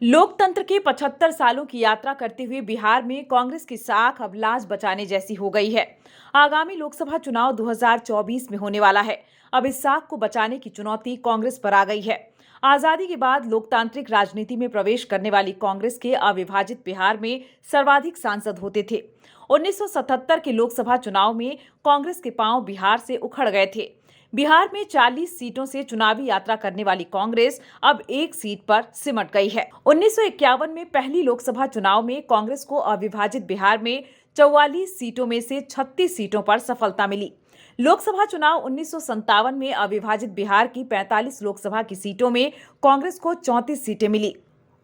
लोकतंत्र के 75 सालों की यात्रा करते हुए बिहार में कांग्रेस की साख अब लाज बचाने जैसी हो गई है। आगामी लोकसभा चुनाव 2024 में होने वाला है। अब इस साख को बचाने की चुनौती कांग्रेस पर आ गई है। आजादी के बाद लोकतांत्रिक राजनीति में प्रवेश करने वाली कांग्रेस के अविभाजित बिहार में सर्वाधिक सांसद होते थे। 1977 के लोकसभा चुनाव में कांग्रेस के पांव बिहार से उखड़ गए थे। बिहार में 40 सीटों से चुनावी यात्रा करने वाली कांग्रेस अब एक सीट पर सिमट गई है। 1951 में पहली लोकसभा चुनाव में कांग्रेस को अविभाजित बिहार में 44 सीटों में से 36 सीटों पर सफलता मिली। लोकसभा चुनाव 1957 में अविभाजित बिहार की 45 लोकसभा की सीटों में कांग्रेस को 34 सीटें मिली।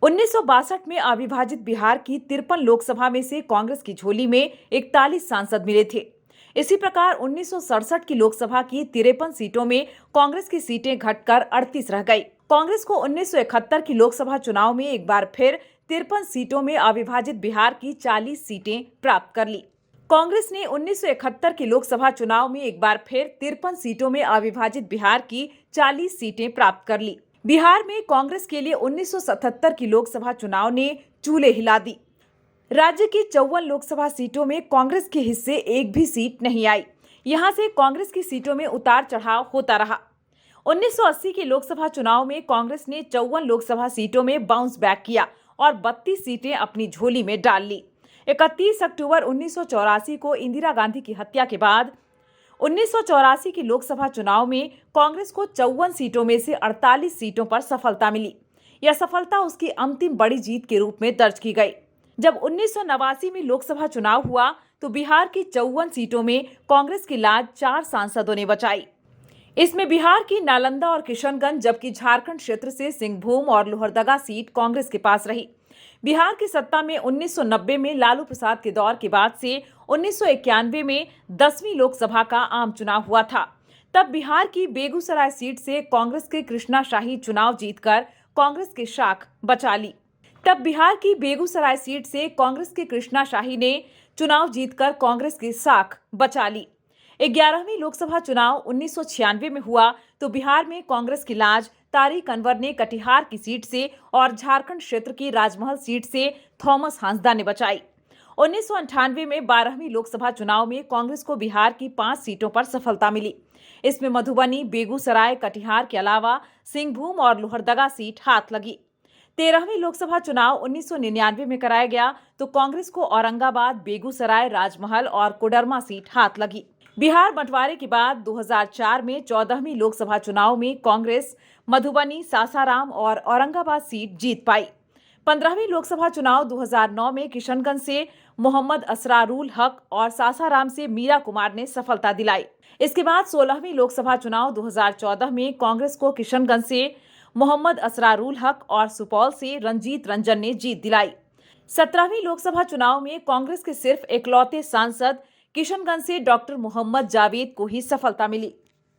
1962 में अविभाजित बिहार की 53 लोकसभा में से कांग्रेस की झोली में 41 सांसद मिले थे। इसी प्रकार 1967 की लोकसभा की 53 सीटों में कांग्रेस की सीटें घटकर 38 रह गई। कांग्रेस को 1971 की लोकसभा चुनाव में एक बार फिर 53 सीटों में अविभाजित बिहार की 40 सीटें प्राप्त कर ली। कांग्रेस ने 1971 के लोकसभा चुनाव में एक बार फिर 53 सीटों में अविभाजित बिहार की 40 सीटें प्राप्त कर ली। बिहार में कांग्रेस के लिए 1977 की लोकसभा चुनाव ने चूल्हे हिला दी। राज्य की 54 लोकसभा सीटों में कांग्रेस के हिस्से एक भी सीट नहीं आई। यहां से कांग्रेस की सीटों में उतार चढ़ाव होता रहा। 1980 के लोकसभा चुनाव में कांग्रेस ने 54 लोकसभा सीटों में बाउंस बैक किया और 32 सीटें अपनी झोली में डाल ली। 31 अक्टूबर 1984 को इंदिरा गांधी की हत्या के बाद 1984 के लोकसभा चुनाव में कांग्रेस को 54 सीटों में से 48 सीटों पर सफलता मिली। यह सफलता उसकी अंतिम बड़ी जीत के रूप में दर्ज की गई। जब 1989 में लोकसभा चुनाव हुआ तो बिहार की 54 सीटों में कांग्रेस की लाज 4 सांसदों ने बचाई। इसमें बिहार की नालंदा और किशनगंज, जबकि झारखंड क्षेत्र से सिंहभूम और लोहरदगा सीट कांग्रेस के पास रही। बिहार की सत्ता में 1990 में लालू प्रसाद के दौर के बाद से 1991 में 10वीं लोकसभा का आम चुनाव हुआ था। तब बिहार की बेगूसराय सीट से कांग्रेस के कृष्णा शाही चुनाव जीतकर कांग्रेस की शाख बचा ली। तब बिहार की बेगूसराय सीट से कांग्रेस के कृष्णा शाही ने चुनाव जीतकर कांग्रेस की साख बचा ली। 11वीं लोकसभा चुनाव 1996 में हुआ तो बिहार में कांग्रेस की लाज तारिक अनवर ने कटिहार की सीट से और झारखंड क्षेत्र की राजमहल सीट से थॉमस हांसदा ने बचाई। 1998 में 12वीं लोकसभा चुनाव में कांग्रेस को बिहार की 5 सीटों पर सफलता मिली। इसमें मधुबनी, बेगूसराय, कटिहार के अलावा सिंहभूम और लोहरदगा सीट हाथ लगी। 13वीं लोकसभा चुनाव 1999 में कराया गया तो कांग्रेस को औरंगाबाद, बेगूसराय, राजमहल और कोडरमा सीट हाथ लगी। बिहार बंटवारे के बाद 2004 में 14वीं लोकसभा चुनाव में कांग्रेस मधुबनी, सासाराम और औरंगाबाद सीट जीत पाई। 15वीं लोकसभा चुनाव 2009 में किशनगंज से मोहम्मद असरारुल हक और सासाराम से मीरा कुमार ने सफलता दिलाई। इसके बाद 16वीं लोकसभा चुनाव 2014 में कांग्रेस को किशनगंज से मोहम्मद असरारुल हक और सुपौल से रंजीत रंजन ने जीत दिलाई। 17वीं लोकसभा चुनाव में कांग्रेस के सिर्फ इकलौते सांसद किशनगंज से डॉक्टर मोहम्मद जावेद को ही सफलता मिली।